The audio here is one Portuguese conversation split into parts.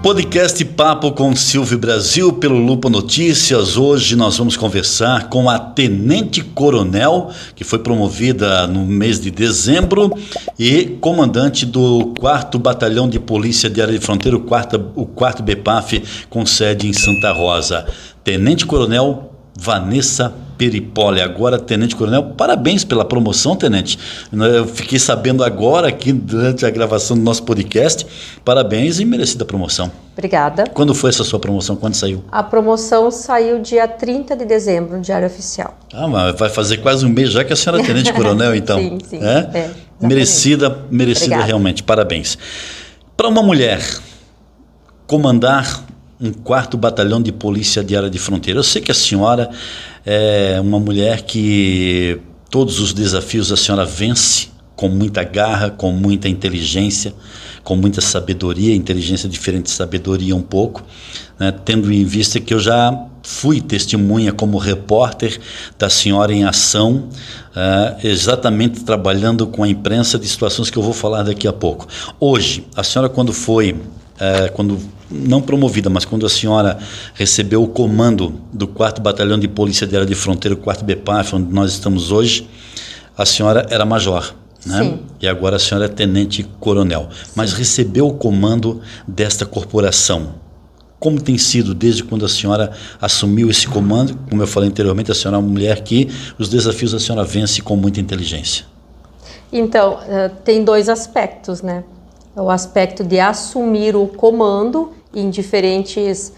Podcast Papo com Silvio Brasil pelo Lupa Notícias. Hoje nós vamos conversar com a Tenente Coronel, que foi promovida no mês de dezembro e comandante do 4º Batalhão de Polícia de Área de Fronteira, o 4º BPAF, com sede em Santa Rosa. Tenente Coronel Vanessa Peripoli. Agora, Tenente Coronel, parabéns pela promoção, Tenente. Eu fiquei sabendo agora aqui durante a gravação do nosso podcast. Parabéns e merecida promoção. Obrigada. Quando foi essa sua promoção? Quando saiu? A promoção saiu dia 30 de dezembro, no Diário Oficial. Mas vai fazer quase um mês já que a senhora é Tenente Coronel, então. Sim. Merecida realmente. Parabéns. Para uma mulher comandar um 4º Batalhão de Polícia de Área de Fronteira. Eu sei que a senhora é uma mulher que todos os desafios a senhora vence com muita garra, com muita inteligência, com muita sabedoria, inteligência diferente de sabedoria um pouco, né? Tendo em vista que eu já fui testemunha como repórter da senhora em ação, exatamente trabalhando com a imprensa de situações que eu vou falar daqui a pouco. Hoje, a senhora quando não promovida, mas quando a senhora recebeu o comando do 4º Batalhão de Polícia de Área de Fronteira, o 4º BPAF, onde nós estamos hoje, a senhora era major, né? Sim. E agora a senhora é Tenente Coronel. Mas recebeu o comando desta corporação. Como tem sido desde quando a senhora assumiu esse comando? Como eu falei anteriormente, a senhora é uma mulher que os desafios a senhora vence com muita inteligência. Então, tem dois aspectos, né? O aspecto de assumir o comando em diferentes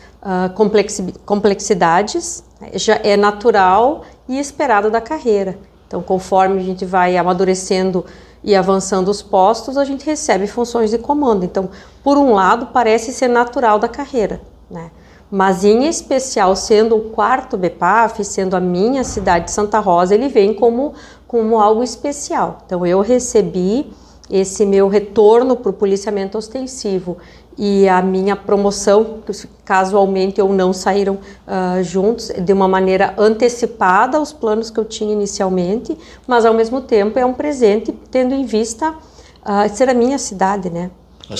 complexidades, já é natural e esperado da carreira. Então, conforme a gente vai amadurecendo e avançando os postos, a gente recebe funções de comando. Então, por um lado, parece ser natural da carreira, né? Mas, em especial, sendo o 4º BPAF, sendo a minha cidade de Santa Rosa, ele vem como algo especial. Então, eu recebi esse meu retorno para o policiamento ostensivo e a minha promoção, casualmente ou não saíram juntos, de uma maneira antecipada aos planos que eu tinha inicialmente, mas ao mesmo tempo é um presente tendo em vista ser a minha cidade, né?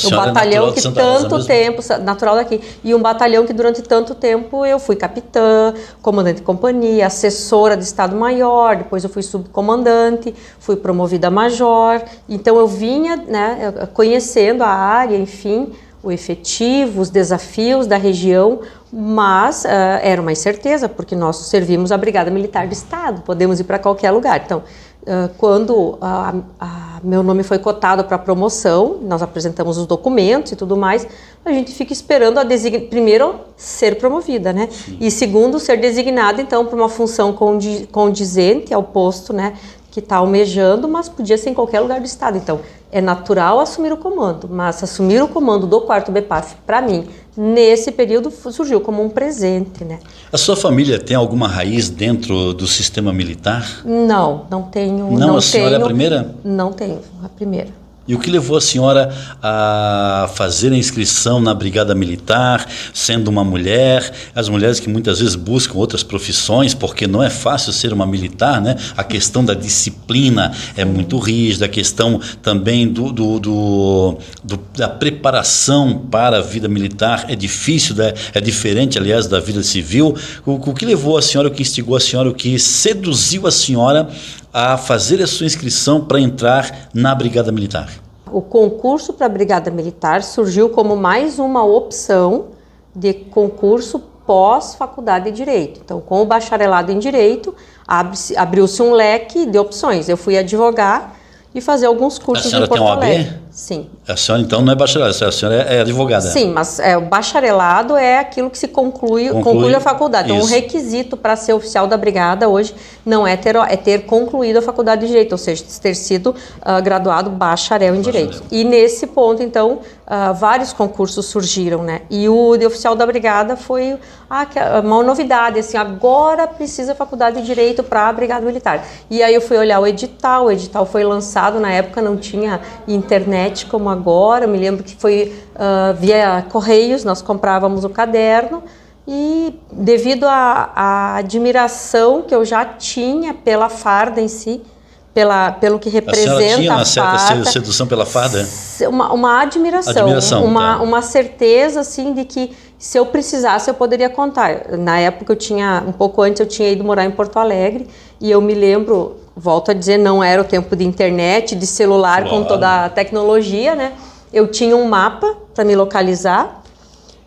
O batalhão que tanto tempo, natural daqui, e um batalhão que durante tanto tempo eu fui capitã, comandante de companhia, assessora de Estado-Maior, depois eu fui subcomandante, fui promovida a major, então eu vinha, né, conhecendo a área, enfim, o efetivo, os desafios da região, mas era uma incerteza, porque nós servimos a Brigada Militar do Estado, podemos ir para qualquer lugar. Então, quando meu nome foi cotado para promoção, nós apresentamos os documentos e tudo mais, a gente fica esperando primeiro ser promovida, né? Sim. E segundo, ser designada então para uma função condizente ao posto, né, que está almejando, mas podia ser em qualquer lugar do estado. Então, é natural assumir o comando, mas assumir o comando do 4º BPAF, para mim, nesse período, surgiu como um presente, né? A sua família tem alguma raiz dentro do sistema militar? Não tenho. Não, a senhora é a primeira? Não tenho, a primeira. E o que levou a senhora a fazer a inscrição na Brigada Militar, sendo uma mulher? As mulheres que muitas vezes buscam outras profissões, porque não é fácil ser uma militar, né? A questão da disciplina é muito rígida, a questão também da preparação para a vida militar é difícil, né? É diferente, aliás, da vida civil. O que levou a senhora, o que instigou a senhora, o que seduziu a senhora a fazer a sua inscrição para entrar na Brigada Militar? O concurso para a Brigada Militar surgiu como mais uma opção de concurso pós-faculdade de Direito. Então, com o bacharelado em Direito, abriu-se um leque de opções. Eu fui advogar e fazer alguns cursos em Porto Alegre. A senhora tem OAB? Sim. A senhora então não é bacharelada, a senhora é advogada. Sim, mas o bacharelado é aquilo que se conclui a faculdade. Então, um requisito para ser oficial da Brigada hoje não é ter concluído a faculdade de Direito, ou seja, ter sido graduado bacharel em Direito. E nesse ponto, então, vários concursos surgiram, né? E o de oficial da Brigada foi uma novidade, assim, agora precisa faculdade de Direito para a Brigada Militar. E aí eu fui olhar o edital foi lançado, na época não tinha internet como agora, eu me lembro que foi via Correios, nós comprávamos o caderno e devido à admiração que eu já tinha pela farda em si, pelo que representa a senhora tinha uma certa farda, sedução pela farda? Uma admiração, uma certeza assim de que se eu precisasse eu poderia contar. Na época um pouco antes eu tinha ido morar em Porto Alegre e eu me lembro, volto a dizer, não era o tempo de internet, de celular, com toda a tecnologia, né? Eu tinha um mapa para me localizar.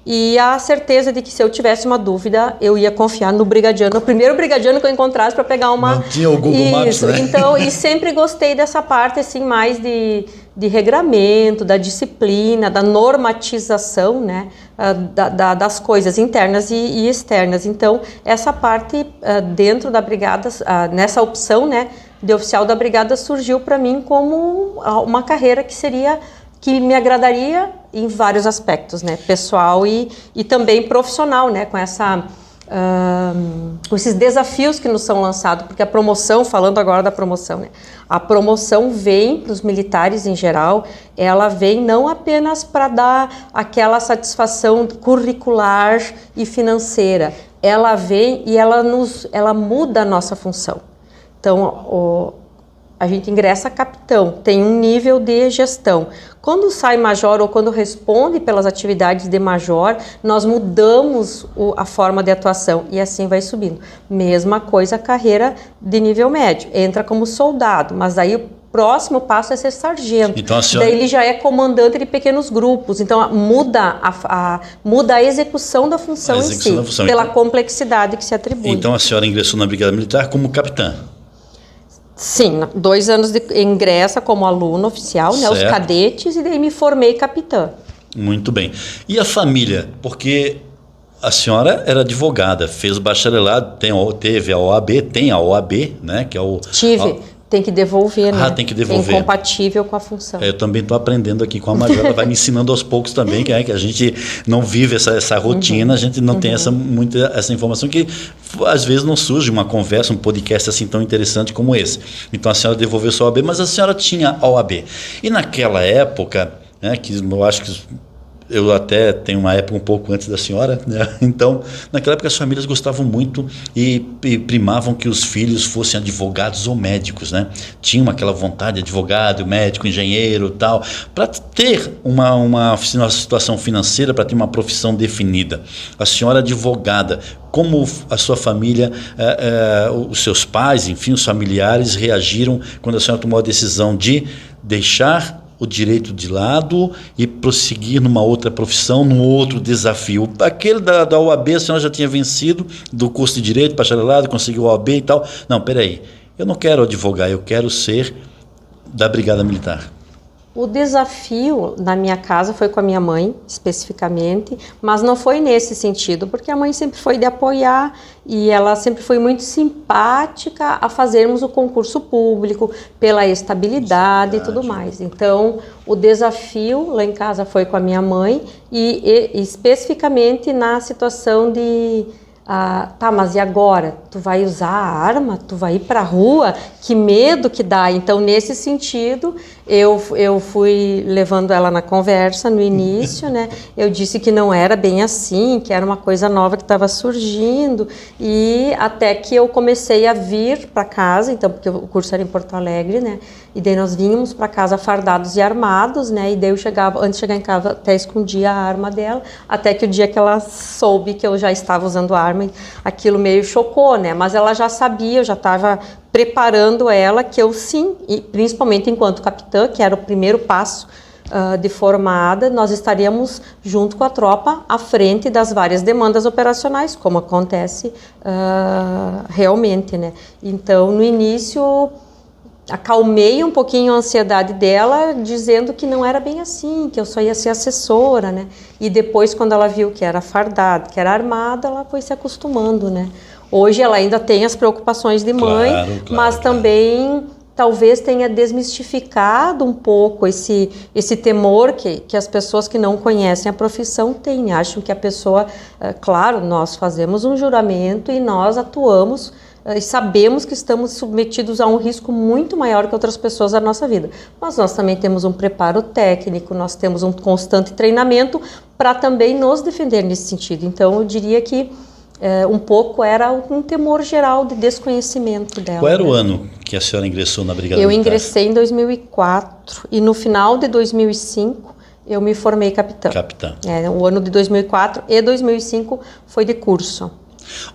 E a certeza de que se eu tivesse uma dúvida, eu ia confiar no brigadiano, o primeiro brigadiano que eu encontrasse para pegar uma... Não tinha o Google Maps, né? Então, e sempre gostei dessa parte, assim, mais de regramento, da disciplina, da normatização, né? Das coisas internas e externas. Então, essa parte dentro da brigada, nessa opção, né, de oficial da brigada, surgiu para mim como uma carreira que me agradaria em vários aspectos, né, pessoal e também profissional, né, com esses desafios que nos são lançados, porque a promoção, falando agora da promoção, né, a promoção vem para os militares em geral, ela vem não apenas para dar aquela satisfação curricular e financeira, ela vem e ela muda a nossa função. Então, a gente ingressa capitão, tem um nível de gestão. Quando sai major ou quando responde pelas atividades de major, nós mudamos a forma de atuação e assim vai subindo. Mesma coisa a carreira de nível médio, entra como soldado, mas aí o próximo passo é ser sargento. Então, daí ele já é comandante de pequenos grupos, então muda a execução da função em si, pela complexidade que se atribui. Então a senhora ingressou na Brigada Militar como capitã? Sim, 2 anos de ingressa como aluno oficial, né, os cadetes, e daí me formei capitã. Muito bem. E a família? Porque a senhora era advogada, fez bacharelado, teve a OAB, tem a OAB, né, que é o... Tem que devolver, né? Tem que devolver. É incompatível com a função. Eu também estou aprendendo aqui com a Major, ela vai me ensinando aos poucos também, que a gente não vive essa rotina, a gente não tem essa informação que às vezes não surge uma conversa, um podcast assim tão interessante como esse. Então a senhora devolveu sua OAB, mas a senhora tinha a OAB. E naquela época, né, que eu acho que eu até tenho uma época um pouco antes da senhora, né? Então, naquela época as famílias gostavam muito e primavam que os filhos fossem advogados ou médicos, né? Tinham aquela vontade de advogado, médico, engenheiro, tal, para ter uma situação financeira, para ter uma profissão definida. A senhora advogada, como a sua família, os seus pais, enfim, os familiares reagiram quando a senhora tomou a decisão de deixar o direito de lado e prosseguir numa outra profissão, num outro desafio? Aquele da OAB, a senhora já tinha vencido do curso de Direito, bacharelado, conseguiu a OAB e tal. Não, peraí, eu não quero advogar, eu quero ser da Brigada Militar. O desafio na minha casa foi com a minha mãe, especificamente, mas não foi nesse sentido, porque a mãe sempre foi de apoiar e ela sempre foi muito simpática a fazermos o concurso público, pela estabilidade e tudo mais. Então, o desafio lá em casa foi com a minha mãe e especificamente na situação de... mas e agora? Tu vai usar a arma? Tu vai ir para a rua? Que medo que dá! Então, nesse sentido, eu fui levando ela na conversa no início, né? Eu disse que não era bem assim, que era uma coisa nova que estava surgindo, e até que eu comecei a vir para casa, então, porque o curso era em Porto Alegre, né? E daí nós vínhamos para casa fardados e armados, né? E daí eu chegava, antes de chegar em casa, até escondia a arma dela, até que o dia que ela soube que eu já estava usando a arma, aquilo meio chocou, né? Mas ela já sabia, eu já estava preparando ela que eu sim, e principalmente enquanto capitã, que era o primeiro passo de formada, nós estaríamos junto com a tropa à frente das várias demandas operacionais, como acontece realmente, né? Então, no início, acalmei um pouquinho a ansiedade dela, dizendo que não era bem assim, que eu só ia ser assessora, né? E depois, quando ela viu que era fardada, que era armada, ela foi se acostumando, né? Hoje ela ainda tem as preocupações de mãe, mas também talvez tenha desmistificado um pouco esse temor que as pessoas que não conhecem a profissão têm. Acham que a pessoa, claro, nós fazemos um juramento e nós atuamos e sabemos que estamos submetidos a um risco muito maior que outras pessoas da nossa vida. Mas nós também temos um preparo técnico, nós temos um constante treinamento para também nos defender nesse sentido. Então, eu diria que um pouco era um temor geral de desconhecimento dela. Qual era né? o ano que a senhora ingressou na Brigada Eu Militar? ingressei em 2004 e no final de 2005 eu me formei capitã. Capitã. O ano de 2004 e 2005 foi de curso.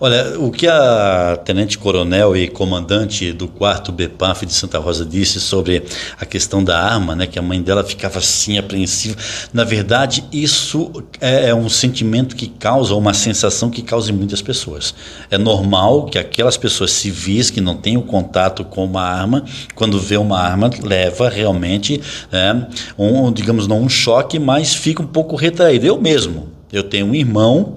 Olha, o que a tenente-coronel e comandante do 4º BPAF de Santa Rosa disse sobre a questão da arma, né, que a mãe dela ficava assim apreensiva, na verdade isso é um sentimento que causa, uma sensação que causa em muitas pessoas. É normal que aquelas pessoas civis que não têm o contato com uma arma, quando vê uma arma, leva realmente, digamos, não um choque, mas fica um pouco retraído. Eu tenho um irmão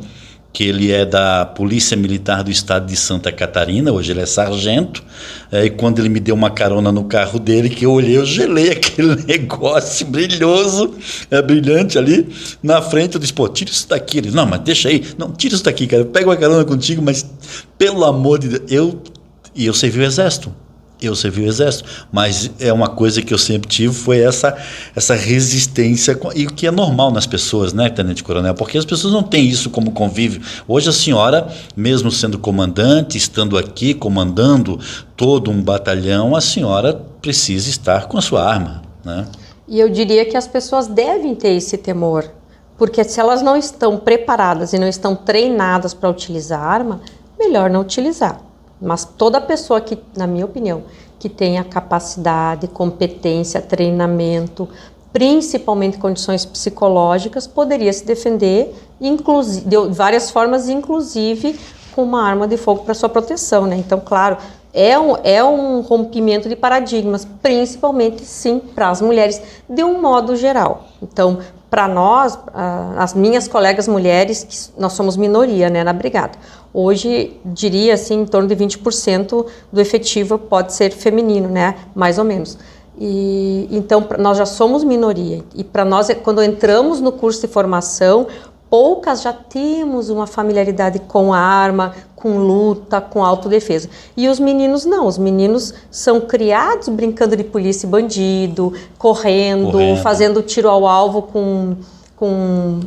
que ele é da Polícia Militar do Estado de Santa Catarina, hoje ele é sargento, e quando ele me deu uma carona no carro dele, que eu olhei, eu gelei aquele negócio brilhoso, brilhante ali, na frente, eu disse, pô, tira isso daqui. Ele, não, mas deixa aí, não, tira isso daqui, cara, eu pego uma carona contigo, mas pelo amor de Deus, eu servi o Exército. Mas é uma coisa que eu sempre tive, foi essa resistência, e o que é normal nas pessoas, né, Tenente Coronel, porque as pessoas não têm isso como convívio. Hoje a senhora, mesmo sendo comandante, estando aqui, comandando todo um batalhão, a senhora precisa estar com a sua arma, né? E eu diria que as pessoas devem ter esse temor, porque se elas não estão preparadas e não estão treinadas para utilizar a arma, melhor não utilizar. Mas toda pessoa que, na minha opinião, que tenha capacidade, competência, treinamento, principalmente condições psicológicas, poderia se defender de várias formas, inclusive com uma arma de fogo para sua proteção, né? Então, claro, é um rompimento de paradigmas, principalmente, sim, para as mulheres, de um modo geral. Então, para nós, as minhas colegas mulheres, que nós somos minoria, né, na brigada. Hoje, diria assim, em torno de 20% do efetivo pode ser feminino, né, mais ou menos. E então, nós já somos minoria. E para nós, quando entramos no curso de formação, poucas já temos uma familiaridade com a arma, com luta, com autodefesa. E os meninos não, os meninos são criados brincando de polícia e bandido, correndo. Fazendo tiro ao alvo com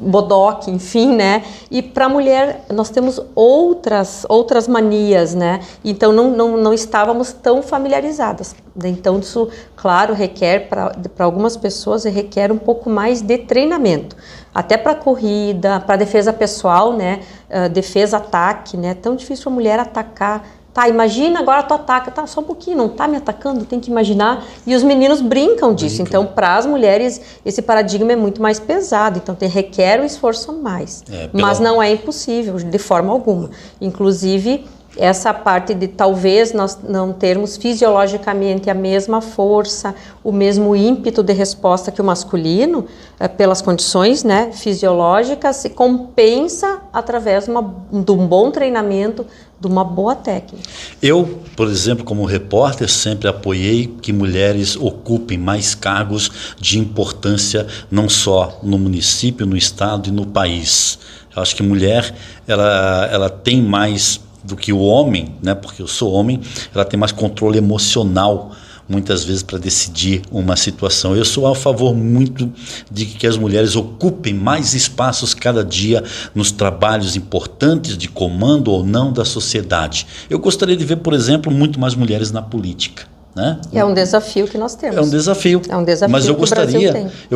bodoque, enfim, né? E para a mulher nós temos outras manias, né? Então não estávamos tão familiarizadas. Então isso, claro, requer para algumas pessoas requer um pouco mais de treinamento, até para corrida, para defesa pessoal, né? Defesa-ataque, né? É tão difícil a mulher atacar. Tá, imagina agora tu ataca, tá, só um pouquinho, não tá me atacando, tem que imaginar. E os meninos brincam disso. Então, para as mulheres, esse paradigma é muito mais pesado. Então, requer um esforço a mais. Mas não é impossível, de forma alguma. Inclusive, essa parte de talvez nós não termos fisiologicamente a mesma força, o mesmo ímpeto de resposta que o masculino, pelas condições, né, fisiológicas, se compensa através de um bom treinamento, de uma boa técnica. Eu, por exemplo, como repórter, sempre apoiei que mulheres ocupem mais cargos de importância, não só no município, no estado e no país. Eu acho que mulher, ela tem mais do que o homem, né? Porque eu sou homem, ela tem mais controle emocional, muitas vezes, para decidir uma situação. Eu sou a favor muito de que as mulheres ocupem mais espaços cada dia nos trabalhos importantes de comando ou não da sociedade. Eu gostaria de ver, por exemplo, muito mais mulheres na política. Né? É um desafio que nós temos. É um desafio. Mas eu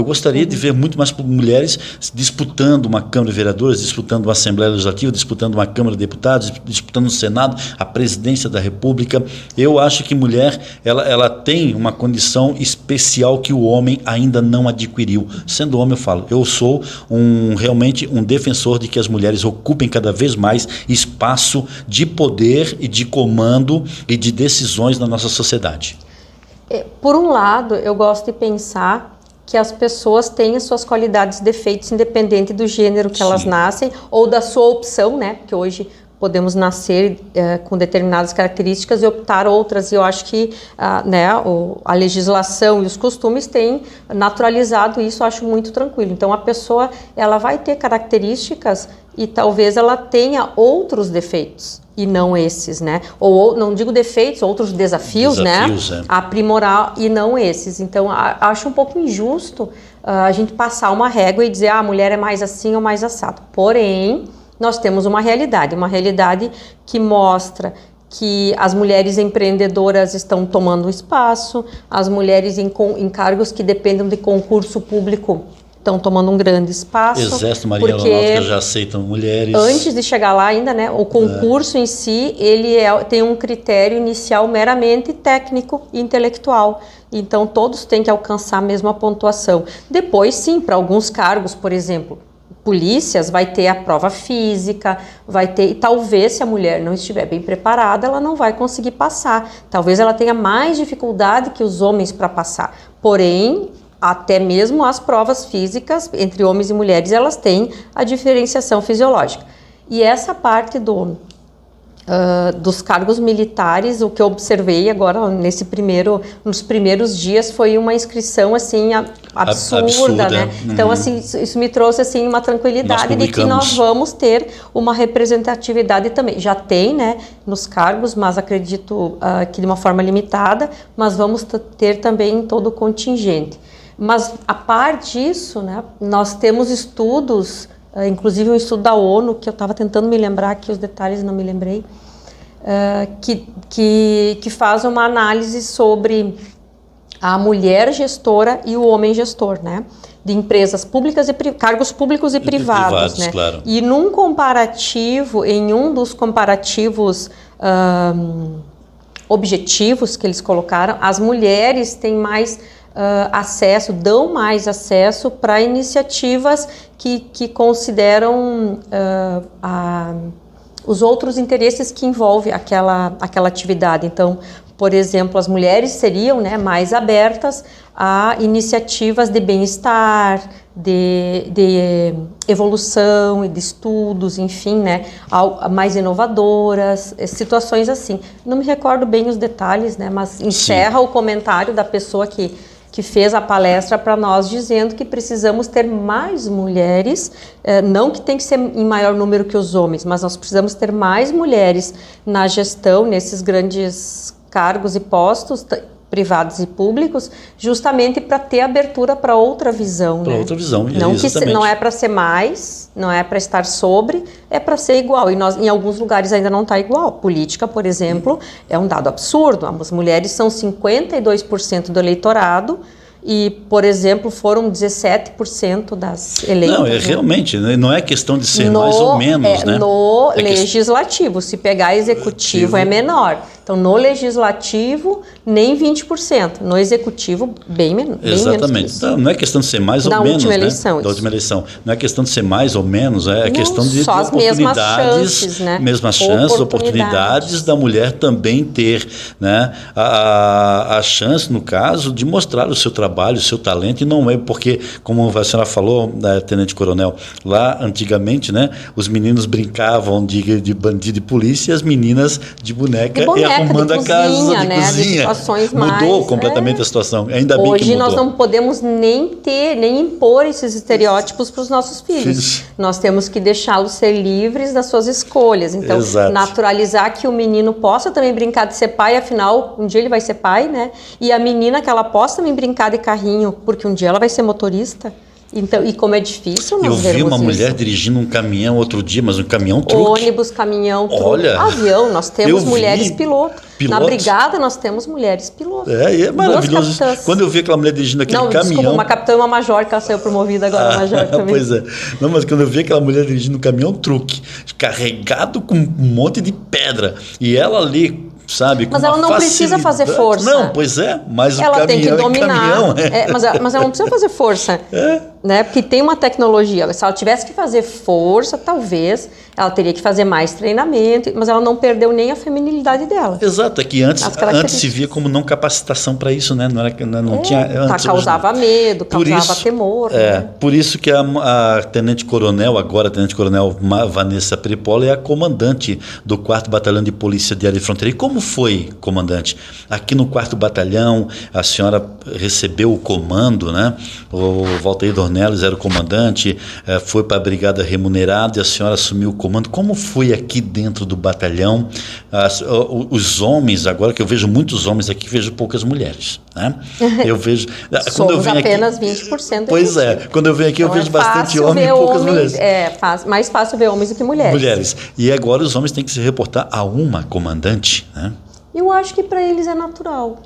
gostaria de ver muito mais mulheres disputando uma Câmara de Vereadores, disputando uma Assembleia Legislativa, disputando uma Câmara de Deputados, disputando o Senado, a Presidência da República. Eu acho que mulher, ela tem uma condição especial que o homem ainda não adquiriu. Sendo homem, eu falo, eu sou realmente um defensor de que as mulheres ocupem cada vez mais espaço de poder e de comando e de decisões na nossa sociedade. Por um lado, eu gosto de pensar que as pessoas têm as suas qualidades e defeitos independente do gênero que elas nascem ou da sua opção, né? Porque hoje podemos nascer com determinadas características e optar outras. E eu acho que a legislação e os costumes têm naturalizado isso, eu acho muito tranquilo. Então, a pessoa ela vai ter características e talvez ela tenha outros defeitos e não esses, né? Ou não digo defeitos, outros desafios, né? A aprimorar e não esses. Então, acho um pouco injusto a gente passar uma régua e dizer a mulher é mais assim ou mais assado. Porém, nós temos uma realidade que mostra que as mulheres empreendedoras estão tomando espaço, as mulheres em cargos que dependem de concurso público estão tomando um grande espaço. Exército, Marinha Aeronáutica já aceitam mulheres. Antes de chegar lá ainda, né, o concurso em si, ele tem um critério inicial meramente técnico e intelectual. Então, todos têm que alcançar a mesma pontuação. Depois, sim, para alguns cargos, por exemplo, polícias, vai ter a prova física, vai ter, e talvez se a mulher não estiver bem preparada, ela não vai conseguir passar. Talvez ela tenha mais dificuldade que os homens para passar. Porém, até mesmo as provas físicas entre homens e mulheres, elas têm a diferenciação fisiológica. E essa parte dos cargos militares, o que eu observei agora nos primeiros dias foi uma inscrição assim absurda, né? Uhum. Então assim, isso me trouxe assim uma tranquilidade de que nós vamos ter uma representatividade também. Já tem, né, nos cargos, mas acredito que de uma forma limitada, mas vamos ter também em todo o contingente. Mas a par disso, né, nós temos estudos, inclusive um estudo da ONU, que eu estava tentando me lembrar aqui, os detalhes não me lembrei, que faz uma análise sobre a mulher gestora e o homem gestor, né, de empresas públicas e cargos públicos e privados, né? Claro. E num comparativo, em um dos comparativos objetivos que eles colocaram, as mulheres têm mais dão mais acesso para iniciativas que consideram os outros interesses que envolve aquela atividade. Então, por exemplo, as mulheres seriam, né, mais abertas a iniciativas de bem-estar, de evolução e de estudos, enfim, né, mais inovadoras, situações assim. Não me recordo bem os detalhes, né, mas encerra o comentário da pessoa que fez a palestra para nós, dizendo que precisamos ter mais mulheres, não que tem que ser em maior número que os homens, mas nós precisamos ter mais mulheres na gestão, nesses grandes cargos e postos, privados e públicos, justamente para ter abertura para outra visão. Para outra visão, não exatamente. Não é para ser mais, não é para estar sobre, é para ser igual. E nós, em alguns lugares ainda não está igual. Política, por exemplo, é um dado absurdo. As mulheres são 52% do eleitorado, e, por exemplo, foram 17% das eleitas. Não, realmente, não é questão de ser mais ou menos, né? No legislativo, se pegar executivo é menor. Então, no legislativo, nem 20%. No executivo, bem menos. Exatamente. Então, não é questão de ser mais ou menos, né? Da última eleição. Não é questão de ser mais ou menos, é questão de oportunidades, mesmas chances, oportunidades da mulher também ter, né, a chance, no caso, de mostrar o seu trabalho, o seu talento, e não é porque, como a senhora falou, Tenente Coronel, lá antigamente, né, os meninos brincavam de bandido e polícia, e as meninas de boneca e arrumando a casa de cozinha. Mudou completamente a situação. Ainda bem que mudou. Hoje nós não podemos nem impor esses estereótipos para os nossos filhos. Nós temos que deixá-los ser livres das suas escolhas. Então, naturalizar que o menino possa também brincar de ser pai, afinal, um dia ele vai ser pai, né? E a menina que ela possa também brincar de carrinho, porque um dia ela vai ser motorista. Então, e como é difícil nós vermos isso. Eu vi uma mulher dirigindo um caminhão outro dia, mas um caminhão truque. Ônibus, caminhão, truque. Olha, avião, nós temos mulheres pilotos. Na brigada nós temos mulheres pilotos. É maravilhoso. Quando eu vi aquela mulher dirigindo aquele caminhão... Desculpa, uma capitã e uma major, que ela saiu promovida agora, major também. Pois é. Não, mas quando eu vi aquela mulher dirigindo um caminhão truque, carregado com um monte de pedra, e ela ali... sabe, mas ela não precisa fazer força. Não, pois é, mas ela o caminhão tem que dominar. Caminhão, mas ela não precisa fazer força, né? Porque tem uma tecnologia. Se ela tivesse que fazer força, talvez ela teria que fazer mais treinamento, mas ela não perdeu nem a feminilidade dela. Exato, é que antes se via como não capacitação para isso, né? Não tinha. Antes, causava medo, causava temor. Né? Por isso que a Tenente Coronel, agora Tenente Coronel Vanessa Peripola, é a comandante do 4º Batalhão de Polícia de Área de Fronteira. E como Como foi, comandante? Aqui no 4º Batalhão, a senhora recebeu o comando, né? O Valteir Dornelles era o comandante, foi para a brigada remunerada e a senhora assumiu o comando. Como foi aqui dentro do batalhão? Os homens, agora que eu vejo muitos homens aqui, vejo poucas mulheres, né? Eu vejo... Somos eu venho apenas aqui, 20%. Pois é, quando eu venho aqui então eu vejo bastante homem e poucas mulheres. Mais fácil ver homens do que mulheres. E agora os homens têm que se reportar a uma comandante, né? Eu acho que para eles é natural.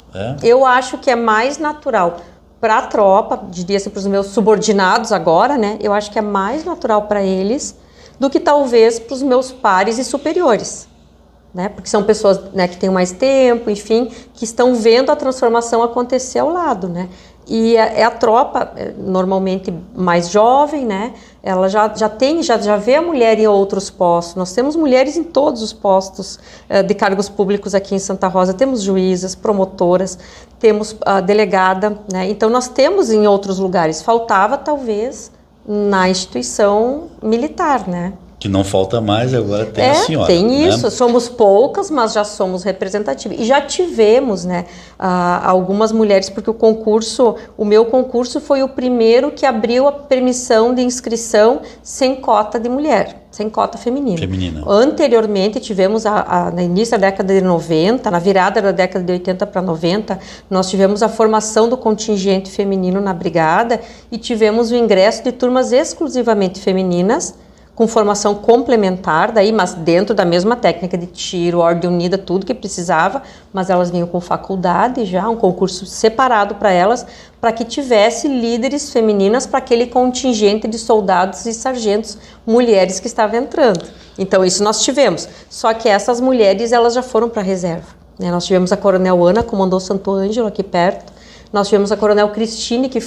Eu acho que é mais natural para a tropa, diria-se para os meus subordinados agora, né? Eu acho que é mais natural para eles do que talvez para os meus pares e superiores, né? Porque são pessoas, né, que têm mais tempo, enfim, que estão vendo a transformação acontecer ao lado, né? E a tropa, normalmente mais jovem, né? Ela já vê a mulher em outros postos. Nós temos mulheres em todos os postos de cargos públicos aqui em Santa Rosa. Temos juízas, promotoras, temos delegada, né? Então nós temos em outros lugares. Faltava talvez na instituição militar, né? Que não falta mais, agora tem a senhora. Tem isso, né? Somos poucas, mas já somos representativas. E já tivemos, né, algumas mulheres, porque o meu concurso foi o primeiro que abriu a permissão de inscrição sem cota de mulher, sem cota feminina. Anteriormente tivemos, no início da década de 90, na virada da década de 80 para 90, nós tivemos a formação do contingente feminino na brigada e tivemos o ingresso de turmas exclusivamente femininas, com formação complementar, mas dentro da mesma técnica de tiro, ordem unida, tudo que precisava, mas elas vinham com faculdade já, um concurso separado para elas, para que tivesse líderes femininas para aquele contingente de soldados e sargentos mulheres que estavam entrando. Então isso nós tivemos, só que essas mulheres elas já foram para a reserva, né? Nós tivemos a Coronel Ana, comandou Santo Ângelo aqui perto. Nós tivemos a Coronel Cristine, que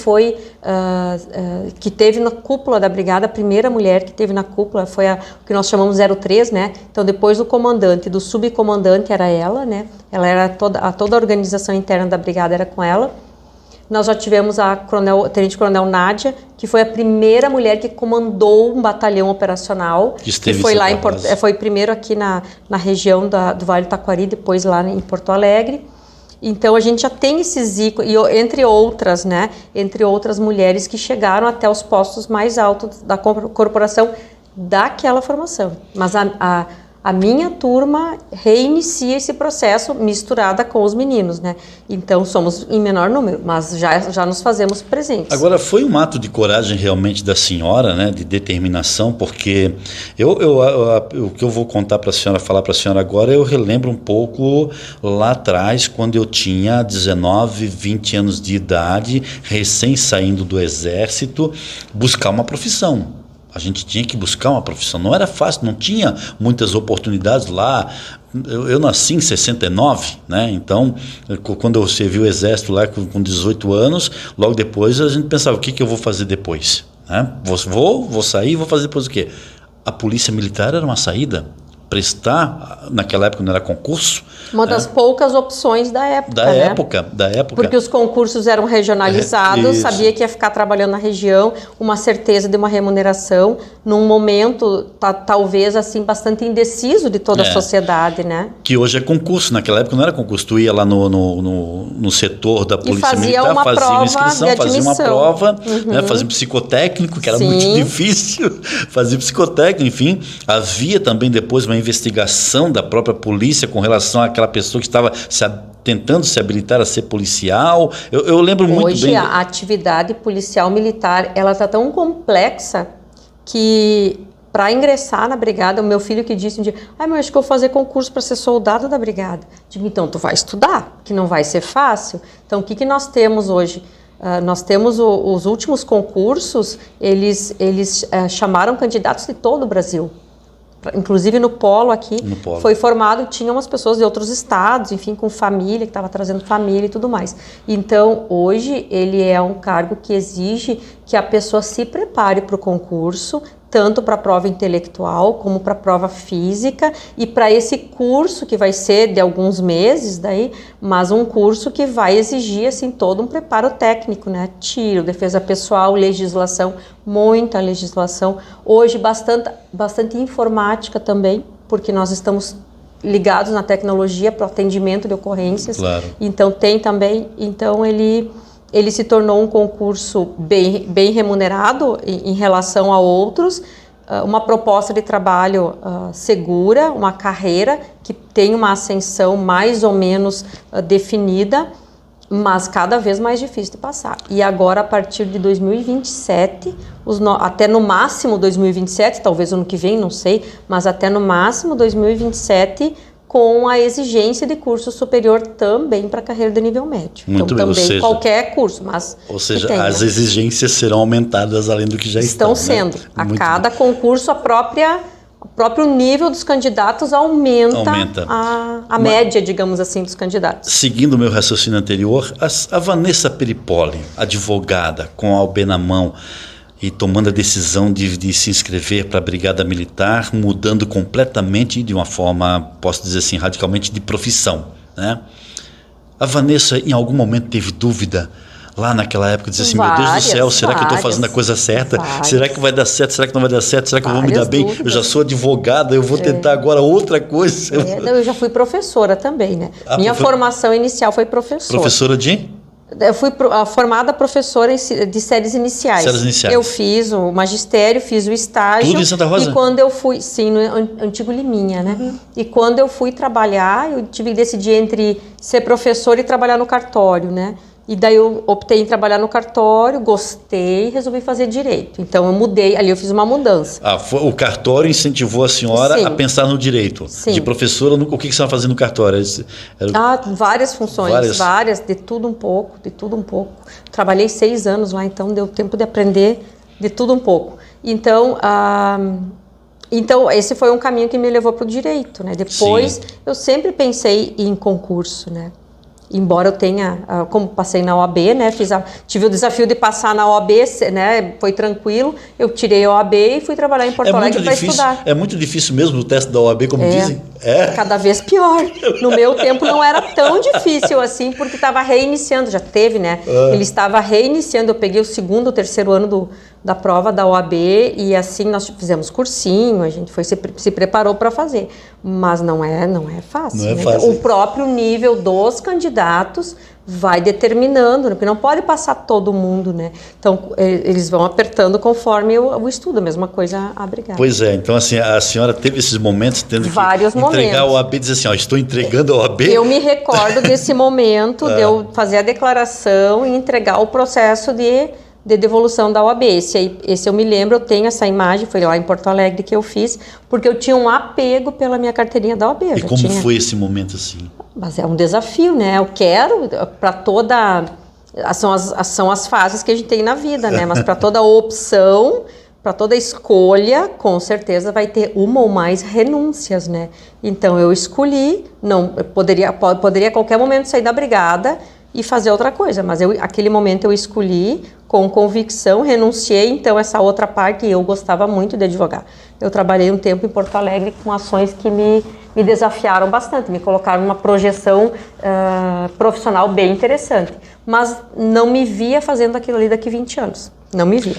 teve na cúpula da brigada, a primeira mulher que teve na cúpula, foi o que nós chamamos 03, né? Então, depois do comandante, do subcomandante, era ela, né? Ela era toda a organização interna da brigada era com ela. Nós já tivemos a Tenente Coronel Nádia, que foi a primeira mulher que comandou um batalhão operacional. Que foi lá foi primeiro aqui na região do Vale do Taquari, depois lá em Porto Alegre. Então a gente já tem esses ícones, entre outras, né? Entre outras mulheres que chegaram até os postos mais altos da corporação daquela formação. Mas a minha turma reinicia esse processo misturada com os meninos, né? Então somos em menor número, mas já nos fazemos presentes. Agora foi um ato de coragem realmente da senhora, né? De determinação, porque o que eu vou contar para a senhora, falar para a senhora agora, eu relembro um pouco lá atrás, quando eu tinha 19, 20 anos de idade, recém saindo do exército, buscar uma profissão. A gente tinha que buscar uma profissão, não era fácil, não tinha muitas oportunidades lá. Eu nasci em 69, né? Então, quando eu servi o exército lá com 18 anos, logo depois a gente pensava, o que eu vou fazer depois? Né? Vou sair, vou fazer depois o quê? A polícia militar era uma saída. Prestar, naquela época não era concurso. Uma das poucas opções da época, da época. Porque os concursos eram regionalizados, sabia que ia ficar trabalhando na região, uma certeza de uma remuneração, num momento, talvez, assim, bastante indeciso de toda a sociedade, né? Que hoje é concurso, naquela época não era concurso, tu ia lá no setor da polícia militar, fazia uma inscrição, fazia uma prova, né? Fazia um psicotécnico, que era muito difícil, fazia psicotécnico, enfim. Havia também depois uma investigação da própria polícia com relação àquela pessoa que estava tentando se habilitar a ser policial. Eu lembro muito bem. Hoje a atividade policial militar, ela está tão complexa que para ingressar na brigada, o meu filho que disse um dia, mas acho que eu vou fazer concurso para ser soldado da brigada. Digo, então tu vai estudar, que não vai ser fácil. Então o que nós temos hoje? Nós temos os últimos concursos, eles chamaram candidatos de todo o Brasil. Inclusive no polo aqui, foi formado, tinha umas pessoas de outros estados, enfim, com família, que estava trazendo família e tudo mais. Então, hoje, ele é um cargo que exige que a pessoa se prepare para o concurso, tanto para a prova intelectual como para a prova física e para esse curso que vai ser de alguns meses daí, mas um curso que vai exigir assim todo um preparo técnico, né? Tiro, defesa pessoal, legislação, muita legislação. Hoje bastante informática também, porque nós estamos ligados na tecnologia para o atendimento de ocorrências. Claro. Então tem também, então ele se tornou um concurso bem remunerado em relação a outros, uma proposta de trabalho segura, uma carreira que tem uma ascensão mais ou menos definida, mas cada vez mais difícil de passar. E agora, a partir de 2027, até no máximo 2027, talvez ano que vem, não sei, mas até no máximo 2027, com a exigência de curso superior também para a carreira de nível médio. Muito então, bem, também seja, qualquer curso, mas... Ou seja, as exigências serão aumentadas além do que já estão sendo. Né? A cada concurso, o próprio nível dos candidatos aumenta. A média, digamos assim, dos candidatos. Seguindo o meu raciocínio anterior, a Vanessa Peripoli, advogada, com a OAB na mão, e tomando a decisão de se inscrever para a Brigada Militar, mudando completamente, de uma forma, posso dizer assim, radicalmente de profissão, né? A Vanessa, em algum momento, teve dúvida lá naquela época, dizia assim, meu Deus do céu, será que eu estou fazendo a coisa certa? Será que vai dar certo? Será que não vai dar certo? Será que eu vou me dar bem? Eu já sou advogada, eu vou tentar agora outra coisa. Eu já fui professora também, né? Minha formação inicial foi professora. Professora de? Eu fui formada professora de séries iniciais. Séries iniciais. Eu fiz o magistério, fiz o estágio. Tudo em Santa Rosa? E quando eu fui, sim, no antigo Liminha, né? Uhum. E quando eu fui trabalhar, eu tive que decidir entre ser professora e trabalhar no cartório, né? E daí eu optei em trabalhar no cartório, gostei e resolvi fazer direito. Então eu mudei, ali eu fiz uma mudança. O cartório incentivou a senhora a pensar no direito. Sim. De professora, o que você estava fazendo no cartório? Várias funções, várias, de tudo um pouco. Trabalhei 6 anos lá, então deu tempo de aprender de tudo um pouco. Então esse foi um caminho que me levou para o direito, né? Depois eu sempre pensei em concurso, né? Embora eu tenha, como passei na OAB, né, tive o desafio de passar na OAB, né, foi tranquilo, eu tirei a OAB e fui trabalhar em Porto Alegre para estudar. É muito difícil mesmo o teste da OAB, como dizem? Cada vez pior. No meu tempo não era tão difícil assim, porque estava reiniciando, já teve, né? Ele estava reiniciando, eu peguei o 2º, 3º ano da prova da OAB e assim nós fizemos cursinho, a gente se preparou para fazer, mas não é fácil. Não é né? fácil. O próprio nível dos candidatos vai determinando, né? Porque não pode passar todo mundo, né? Então, eles vão apertando conforme o estudo, a mesma coisa a brigada. Pois é, então assim, a senhora teve esses momentos tendo Vários que entregar momentos. a OAB e dizer assim, estou entregando a OAB. Eu me recordo desse momento de eu fazer a declaração e entregar o processo de devolução da OAB. Esse eu me lembro, eu tenho essa imagem, foi lá em Porto Alegre que eu fiz, porque eu tinha um apego pela minha carteirinha da OAB. E como foi esse momento assim? Mas é um desafio, né? Eu quero, para toda... São as fases que a gente tem na vida, né? Mas para toda opção, para toda escolha, com certeza vai ter uma ou mais renúncias, né? Então eu escolhi, eu poderia a qualquer momento sair da brigada e fazer outra coisa, mas aquele momento eu escolhi com convicção, renunciei, então essa outra parte eu gostava muito de advogar. Eu trabalhei um tempo em Porto Alegre com ações que me desafiaram bastante, me colocaram numa projeção profissional bem interessante, mas não me via fazendo aquilo ali daqui 20 anos. Não me via.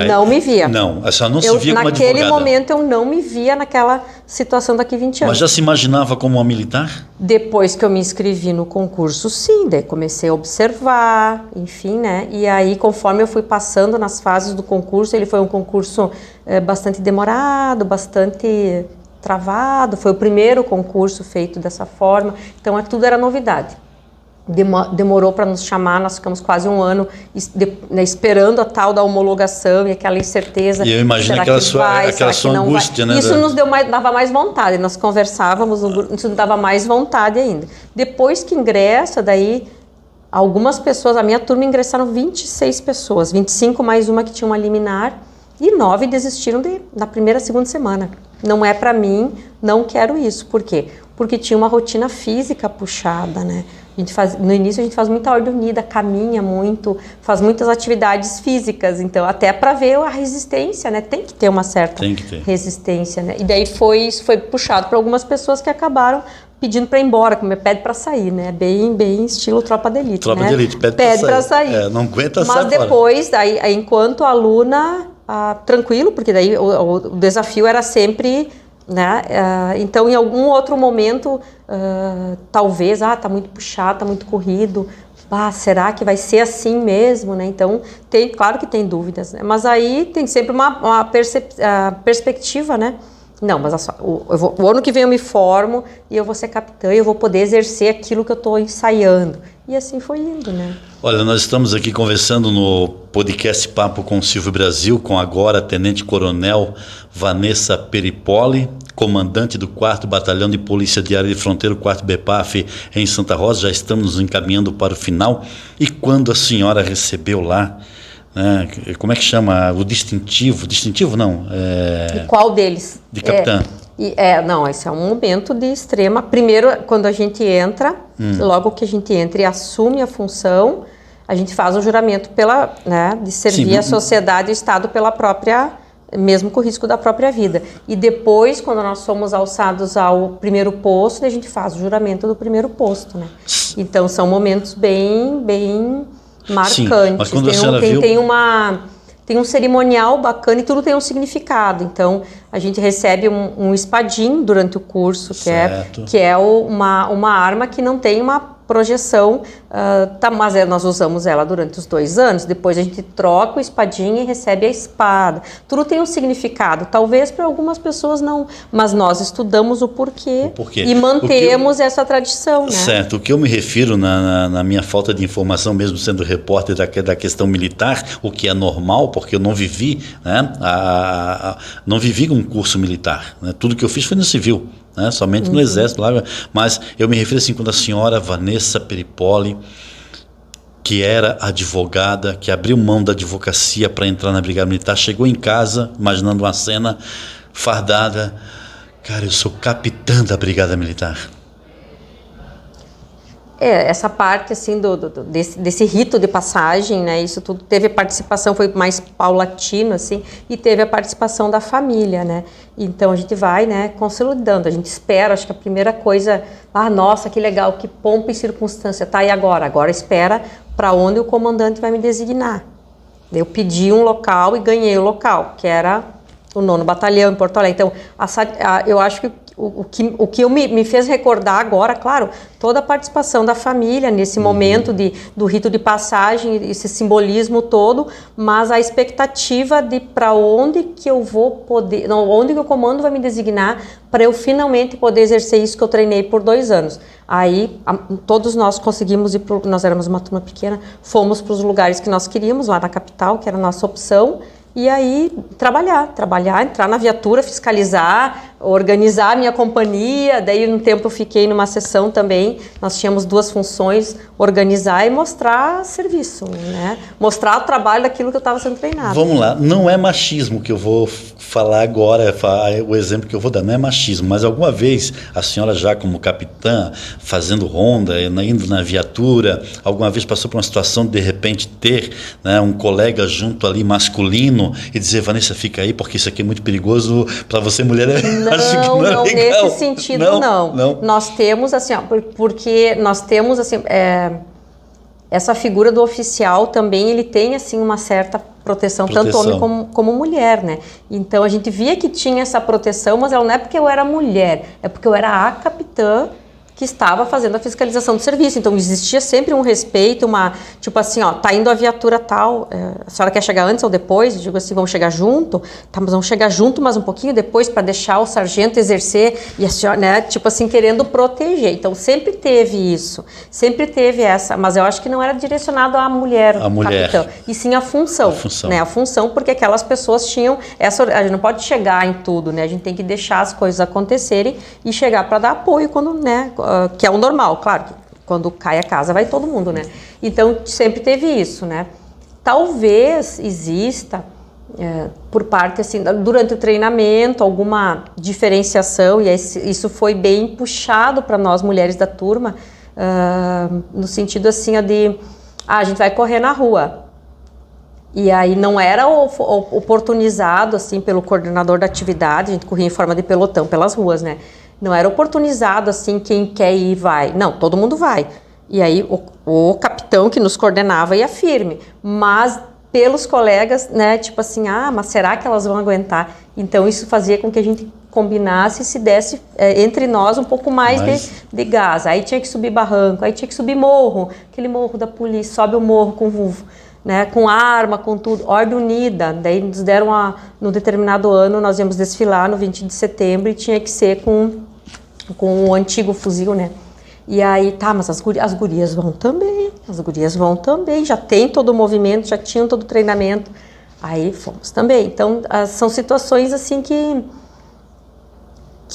Não me via. Não, a senhora não se via como advogada. Naquele momento eu não me via naquela situação daqui 20 anos. Mas já se imaginava como uma militar? Depois que eu me inscrevi no concurso, sim. Daí comecei a observar, enfim, né? E aí, conforme eu fui passando nas fases do concurso, ele foi um concurso bastante demorado, bastante travado. Foi o primeiro concurso feito dessa forma. Então, tudo era novidade. Demorou para nos chamar, nós ficamos quase um ano esperando a tal da homologação e aquela incerteza. E eu imagino aquela sua angústia, né? Isso nos dava mais vontade, nós conversávamos, isso nos dava mais vontade ainda. Depois que ingressa, daí algumas pessoas, a minha turma ingressaram 26 pessoas, 25 mais uma que tinha uma liminar e 9 desistiram na primeira, segunda semana. Não é para mim, não quero isso. Por quê? Porque tinha uma rotina física puxada, né? No início a gente faz muita ordem unida, caminha muito, faz muitas atividades físicas, então até para ver a resistência, né? Tem que ter uma certa resistência, né? E daí isso foi puxado para algumas pessoas que acabaram pedindo para ir embora, como pede para sair, né? Bem estilo tropa de elite, tropa né? de elite, pede para sair. Não aguenta sair. Mas depois, aí, enquanto aluna, tranquilo, porque daí o desafio era sempre né? Então, em algum outro momento, talvez, tá muito puxado, tá muito corrido, será que vai ser assim mesmo, né? Então, claro que tem dúvidas, né? Mas aí tem sempre uma perspectiva, né? Não, mas o ano que vem eu me formo e eu vou ser capitã e eu vou poder exercer aquilo que eu estou ensaiando. E assim foi indo, né? Olha, nós estamos aqui conversando no podcast Papo com Silvio Brasil, com agora a Tenente Coronel Vanessa Peripoli, comandante do 4º Batalhão de Polícia de Área de Fronteira, o 4º BPAF em Santa Rosa. Já estamos nos encaminhando para o final. E quando a senhora recebeu lá, né, como é que chama? O distintivo? Distintivo não. E qual deles? De capitã. Não, esse é um momento de extrema... Primeiro, quando a gente entra, logo que a gente entra e assume a função, a gente faz o juramento de servir a sociedade e o Estado pela própria... mesmo com o risco da própria vida. E depois, quando nós somos alçados ao primeiro posto, a gente faz o juramento do primeiro posto, né? Então, são momentos bem marcantes. Sim, mas quando a senhora viu... Tem um cerimonial bacana e tudo tem um significado. Então, a gente recebe um espadim durante o curso, que é uma arma que não tem uma projeção, mas nós usamos ela durante os 2 anos, depois a gente troca o espadinho e recebe a espada. Tudo tem um significado, talvez para algumas pessoas não, mas nós estudamos o porquê. E mantemos essa tradição, né? Certo, o que eu me refiro na minha falta de informação, mesmo sendo repórter da questão militar, o que é normal, porque eu não vivi, né, não vivi um curso militar, né? Tudo que eu fiz foi no civil, né? Somente no Exército lá, mas eu me refiro assim, quando a senhora Vanessa Peripoli, que era advogada, que abriu mão da advocacia para entrar na Brigada Militar, chegou em casa, imaginando uma cena fardada, cara, eu sou capitã da Brigada Militar. Essa parte assim desse rito de passagem, né? Isso tudo teve participação, foi mais paulatino assim, e teve a participação da família, né? Então a gente vai, né, consolidando, a gente espera, acho que a primeira coisa, nossa, que legal, que pompa e circunstância, e agora espera para onde o comandante vai me designar. Eu pedi um local e ganhei o local, que era o 9º Batalhão em Porto Alegre. Então, eu acho que o que me fez recordar agora, claro, toda a participação da família nesse momento do rito de passagem, esse simbolismo todo, mas a expectativa de para onde que eu vou poder, onde que o comando vai me designar para eu finalmente poder exercer isso que eu treinei por 2 anos. Aí todos nós conseguimos ir, nós éramos uma turma pequena, fomos para os lugares que nós queríamos, lá na capital, que era a nossa opção. E aí, trabalhar, entrar na viatura, fiscalizar, organizar a minha companhia. Daí, um tempo eu fiquei numa sessão também, nós tínhamos 2 funções, organizar e mostrar serviço, né? Mostrar o trabalho daquilo que eu estava sendo treinado. Vamos lá, não é machismo que eu vou falar agora, o exemplo que eu vou dar, não é machismo, mas alguma vez a senhora já como capitã, fazendo ronda, indo na viatura, alguma vez passou por uma situação de repente ter, né, um colega junto ali masculino e dizer, Vanessa, fica aí porque isso aqui é muito perigoso para você, mulher? Não, nesse sentido não. Nós temos assim, porque nós temos assim, essa figura do oficial também, ele tem assim uma certa proteção. Tanto homem como mulher, né? Então a gente via que tinha essa proteção, mas ela não é porque eu era mulher, é porque eu era a capitã que estava fazendo a fiscalização do serviço. Então existia sempre um respeito, tipo assim, tá indo a viatura tal, a senhora quer chegar antes ou depois? Eu digo assim, vamos chegar junto? Tá, mas vamos chegar junto, mas um pouquinho depois para deixar o sargento exercer, e a senhora, né, tipo assim, querendo proteger. Então sempre teve isso, sempre teve essa, mas eu acho que não era direcionado à mulher, capitã, e sim à função, né, a função, porque aquelas pessoas tinham essa, a gente não pode chegar em tudo, né, a gente tem que deixar as coisas acontecerem e chegar para dar apoio quando, né, que é o normal, claro, quando cai a casa vai todo mundo, né? Então sempre teve isso, né? Talvez exista por parte assim, durante o treinamento, alguma diferenciação, e isso foi bem puxado para nós mulheres da turma, no sentido assim de a gente vai correr na rua. E aí não era oportunizado assim pelo coordenador da atividade, a gente corria em forma de pelotão pelas ruas, né? Não era oportunizado assim, quem quer ir vai. Não, todo mundo vai. E aí o capitão que nos coordenava ia firme. Mas pelos colegas, né, tipo assim, mas será que elas vão aguentar? Então isso fazia com que a gente combinasse e se desse entre nós um pouco mais de gás. Aí tinha que subir barranco, aí tinha que subir morro, aquele morro da polícia, sobe o morro com arma, com tudo, ordem unida. Daí nos deram no determinado ano, nós íamos desfilar no 20 de setembro e tinha que ser com o antigo fuzil, né? E aí, mas as gurias vão também, já tem todo o movimento, já tinham todo o treinamento, aí fomos também. Então, são situações assim que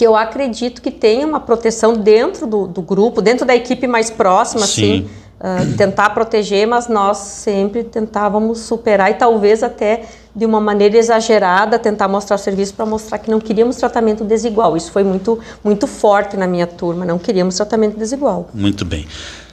eu acredito que tem uma proteção dentro do grupo, dentro da equipe mais próxima, sim, assim, tentar proteger, mas nós sempre tentávamos superar e talvez até de uma maneira exagerada tentar mostrar o serviço para mostrar que não queríamos tratamento desigual. Isso foi muito, muito forte na minha turma, não queríamos tratamento desigual. Muito bem.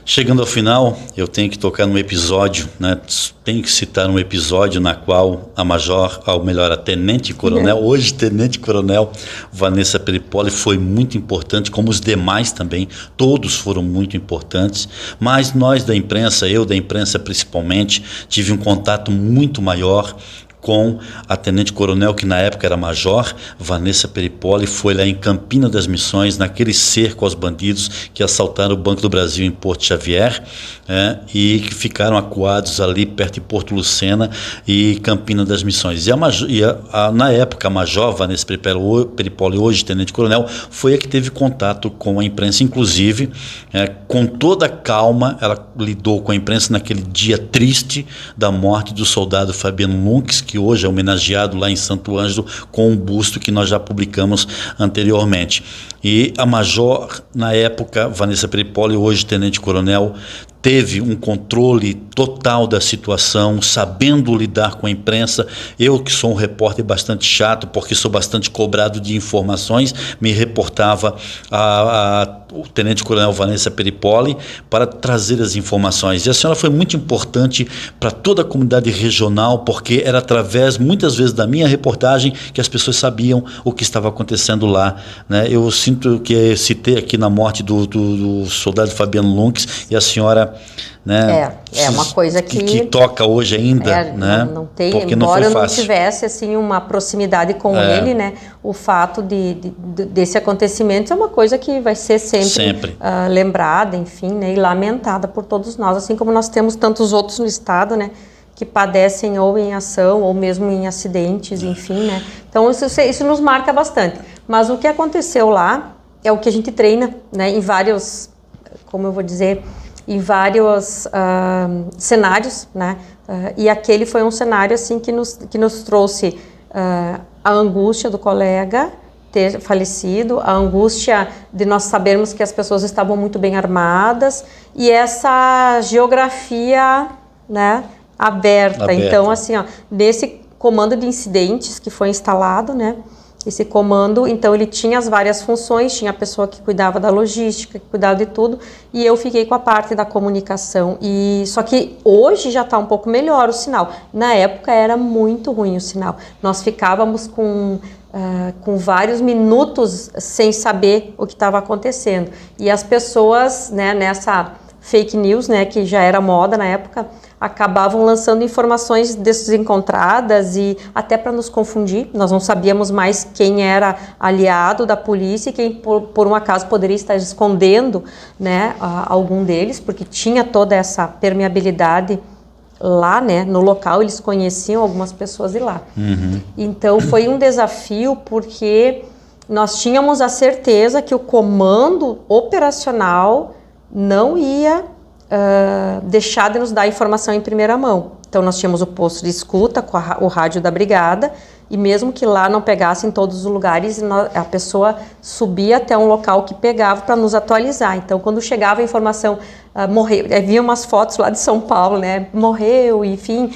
Chegando ao final, eu tenho que tocar num episódio, né? Tenho que citar um episódio na qual a tenente-coronel, hoje tenente-coronel Vanessa Peripoli foi muito importante, como os demais também, todos foram muito importantes, mas nós da imprensa, eu da imprensa principalmente, tive um contato muito maior com a tenente-coronel, que na época era major, Vanessa Peripoli, foi lá em Campina das Missões, naquele cerco aos bandidos que assaltaram o Banco do Brasil em Porto Xavier, e que ficaram acuados ali perto de Porto Lucena e Campina das Missões. Na época, a major Vanessa Peripoli, hoje tenente-coronel, foi a que teve contato com a imprensa, inclusive, com toda a calma, ela lidou com a imprensa naquele dia triste da morte do soldado Fabiano Lunques, que hoje é homenageado lá em Santo Ângelo com um busto que nós já publicamos anteriormente. E a major, na época, Vanessa Peripoli, hoje tenente-coronel, teve um controle total da situação, sabendo lidar com a imprensa. Eu, que sou um repórter bastante chato, porque sou bastante cobrado de informações, me reportava o tenente-coronel Vanessa Peripoli para trazer as informações. E a senhora foi muito importante para toda a comunidade regional, porque era através, muitas vezes, da minha reportagem que as pessoas sabiam o que estava acontecendo lá, né? Eu sinto que citei aqui na morte do soldado Fabiano Lunques, e a senhora, né, é uma coisa que toca hoje ainda, né? Não tem, porque embora não foi eu não tivesse assim uma proximidade com ele, né? O fato desse acontecimento é uma coisa que vai ser sempre. Lembrada, enfim, né, e lamentada por todos nós, assim como nós temos tantos outros no estado, né, que padecem ou em ação ou mesmo em acidentes, enfim, né? Então isso nos marca bastante. Mas o que aconteceu lá é o que a gente treina, né, em vários, como eu vou dizer, em vários cenários, né? E aquele foi um cenário assim que nos trouxe a angústia do colega ter falecido, a angústia de nós sabermos que as pessoas estavam muito bem armadas e essa geografia, né, aberta. Então, assim, nesse comando de incidentes que foi instalado, né? Esse comando, então ele tinha as várias funções, tinha a pessoa que cuidava da logística, que cuidava de tudo, e eu fiquei com a parte da comunicação. Só que hoje já está um pouco melhor o sinal. Na época era muito ruim o sinal. Nós ficávamos com vários minutos sem saber o que estava acontecendo. E as pessoas, né, nessa fake news, né, que já era moda na época, acabavam lançando informações desencontradas e até para nos confundir. Nós não sabíamos mais quem era aliado da polícia e quem por um acaso poderia estar escondendo, né, algum deles, porque tinha toda essa permeabilidade lá, né, no local, eles conheciam algumas pessoas de lá. Então foi um desafio porque nós tínhamos a certeza que o comando operacional não ia deixar de nos dar informação em primeira mão. Então nós tínhamos o posto de escuta com o rádio da brigada, e mesmo que lá não pegasse em todos os lugares, a pessoa subia até um local que pegava para nos atualizar. Então quando chegava a informação, morreu, havia umas fotos lá de São Paulo, né, morreu, enfim,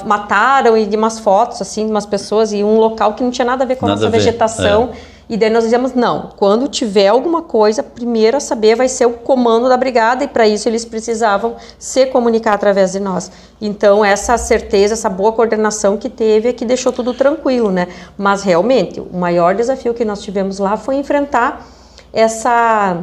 mataram, e de umas fotos assim de umas pessoas e um local que não tinha nada a ver com a nossa vegetação. E daí nós dizíamos, não, quando tiver alguma coisa, primeiro a saber vai ser o comando da brigada, e para isso eles precisavam se comunicar através de nós. Então essa certeza, essa boa coordenação que teve é que deixou tudo tranquilo, né? Mas realmente, o maior desafio que nós tivemos lá foi enfrentar essa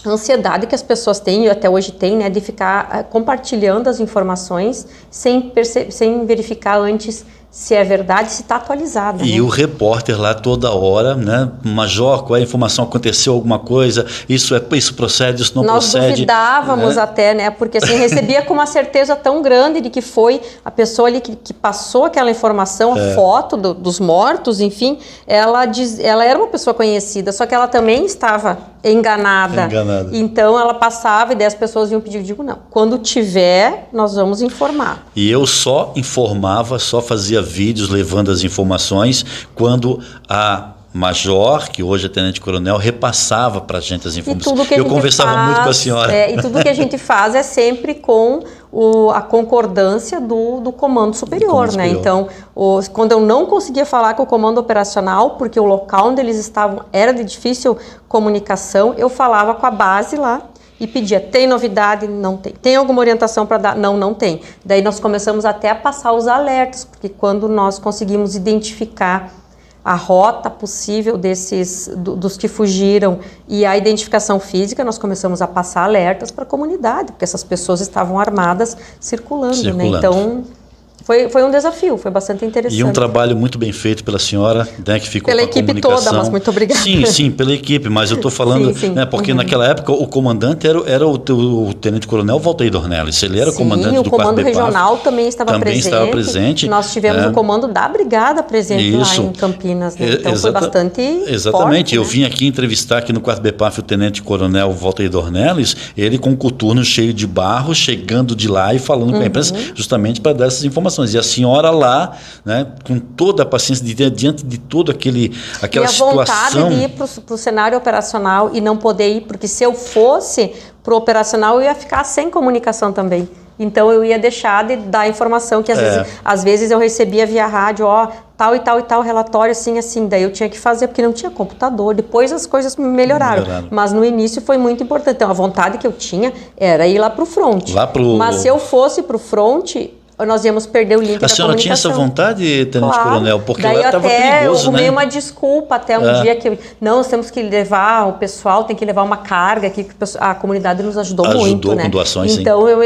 ansiedade que as pessoas têm, e até hoje têm, né, de ficar compartilhando as informações sem verificar antes se é verdade, se está atualizada. E o repórter lá toda hora, né? Major, qual é a informação? Aconteceu alguma coisa? Isso procede, isso não procede? Nós duvidávamos até, né? Porque assim, recebia com uma certeza tão grande de que foi a pessoa ali que passou aquela informação, a foto dos mortos, enfim, ela era uma pessoa conhecida, só que ela também estava enganada. Então ela passava e 10 pessoas iam pedir, eu digo, não, quando tiver, nós vamos informar. E eu só informava, só fazia vídeos levando as informações quando a major, que hoje é tenente-coronel, repassava para a gente as informações. Eu conversava muito com a senhora. E tudo que a gente faz é sempre com a concordância do comando superior, né? Então, quando eu não conseguia falar com o comando operacional, porque o local onde eles estavam era de difícil comunicação, eu falava com a base lá e pedia, tem novidade? Não tem. Tem alguma orientação para dar? Não, não tem. Daí nós começamos até a passar os alertas, porque quando nós conseguimos identificar a rota possível dos que fugiram e a identificação física, nós começamos a passar alertas para a comunidade, porque essas pessoas estavam armadas circulando. Né? Então, foi um desafio, foi bastante interessante. E um trabalho muito bem feito pela senhora, né, que ficou pela com a equipe toda, mas muito obrigada. Sim, pela equipe, mas eu estou falando, sim. Né, porque naquela época o comandante era o tenente-coronel Valteir Dornelles, ele era comandante do 4º BPAF. O comando regional também estava presente. Nós tivemos o comando da brigada presente lá em Campinas, né? Então foi bastante Exatamente, forte, eu vim aqui entrevistar aqui no 4º BPAF o tenente-coronel Valteir Dornelles, ele com o coturno cheio de barro, chegando de lá e falando com a imprensa, justamente para dar essas informações. E a senhora lá, né, com toda a paciência, diante de toda aquela situação. E a vontade de ir para o cenário operacional e não poder ir, porque se eu fosse para o operacional, eu ia ficar sem comunicação também. Então eu ia deixar de dar a informação que às vezes eu recebia via rádio, tal e tal e tal, relatório assim. Daí eu tinha que fazer, porque não tinha computador. Depois as coisas melhoraram. Mas no início foi muito importante. Então a vontade que eu tinha era ir lá para o front. Mas se eu fosse para o front, nós íamos perder o link da comunicação. A senhora tinha essa vontade, tenente-coronel? Porque daí lá estava perigoso, né? Eu arrumei uma desculpa até um dia que nós temos que levar, o pessoal tem que levar uma carga aqui, que a comunidade nos ajudou muito, né? Com doações, então eu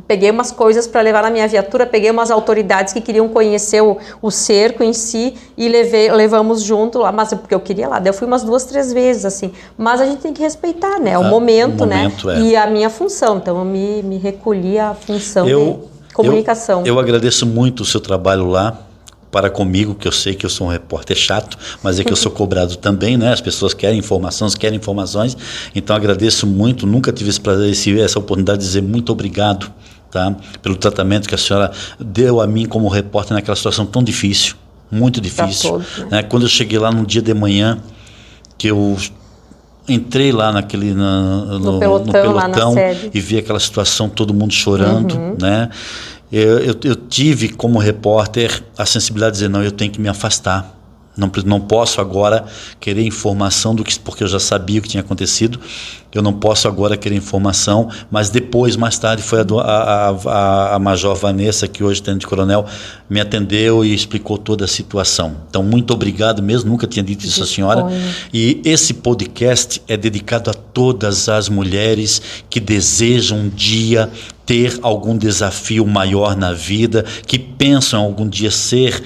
peguei umas coisas para levar na minha viatura, peguei umas autoridades que queriam conhecer o cerco em si e levamos junto lá, mas porque eu queria lá. Daí eu fui umas 2, 3 vezes, assim. Mas a gente tem que respeitar, né? O momento, né? E a minha função. Então eu me recolhi à função de comunicação. Eu agradeço muito o seu trabalho lá para comigo, que eu sei que eu sou um repórter chato, mas é que eu sou cobrado também, né? As pessoas querem informações, então agradeço muito, nunca tive esse prazer, essa oportunidade de dizer muito obrigado, tá? Pelo tratamento que a senhora deu a mim como repórter naquela situação tão difícil, muito difícil. Todos, né? Quando eu cheguei lá no dia de manhã, que eu entrei lá no pelotão lá na sede, e vi aquela situação, todo mundo chorando, né? Eu tive como repórter a sensibilidade de dizer, não, eu tenho que me afastar. Não posso agora querer informação porque eu já sabia o que tinha acontecido. Eu não posso agora querer informação, mas depois, mais tarde, foi a Major Vanessa, que hoje é tenente-coronel, me atendeu e explicou toda a situação. Então, muito obrigado mesmo, nunca tinha dito isso à senhora. E esse podcast é dedicado a todas as mulheres que desejam um dia ter algum desafio maior na vida, que pensam algum dia ser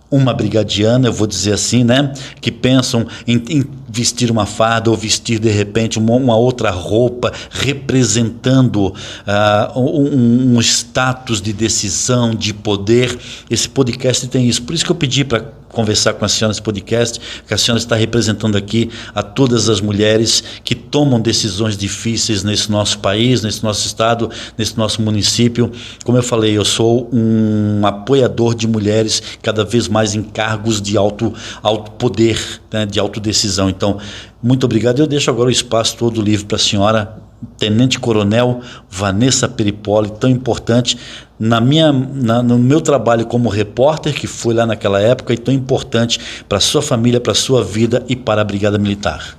uma brigadiana, eu vou dizer assim, né? Que pensam em vestir uma farda ou vestir de repente uma outra roupa representando um status de decisão, de poder. Esse podcast tem isso. Por isso que eu pedi para conversar com a senhora nesse podcast, que a senhora está representando aqui a todas as mulheres que tomam decisões difíceis nesse nosso país, nesse nosso estado, nesse nosso município. Como eu falei, eu sou um apoiador de mulheres cada vez mais em cargos de alto poder, né, de autodecisão. Então, muito obrigado. Eu deixo agora o espaço todo livre para a senhora, Tenente-Coronel Vanessa Peripoli, tão importante no meu trabalho como repórter, que foi lá naquela época, e tão importante para a sua família, para a sua vida e para a Brigada Militar.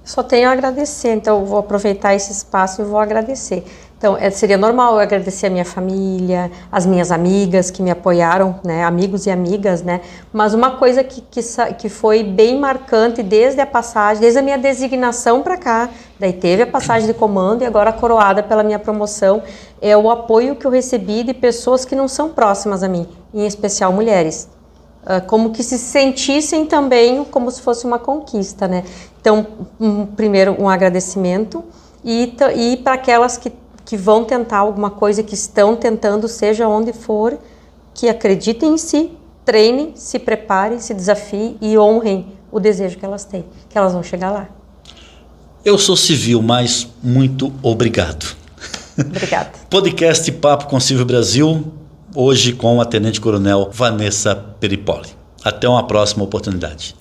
Só tenho a agradecer, então eu vou aproveitar esse espaço e vou agradecer. Então, seria normal eu agradecer a minha família, as minhas amigas que me apoiaram, né, amigos e amigas, né, mas uma coisa que foi bem marcante desde a passagem, desde a minha designação para cá, daí teve a passagem de comando e agora coroada pela minha promoção, é o apoio que eu recebi de pessoas que não são próximas a mim, em especial mulheres. Como que se sentissem também como se fosse uma conquista, né? Então, primeiro um agradecimento e para aquelas que vão tentar alguma coisa, que estão tentando, seja onde for, que acreditem em si, treinem, se preparem, se desafiem e honrem o desejo que elas têm, que elas vão chegar lá. Eu sou civil, mas muito obrigado. Obrigada. Podcast Papo com Civil Brasil, hoje com a Tenente Coronel Vanessa Peripoli. Até uma próxima oportunidade.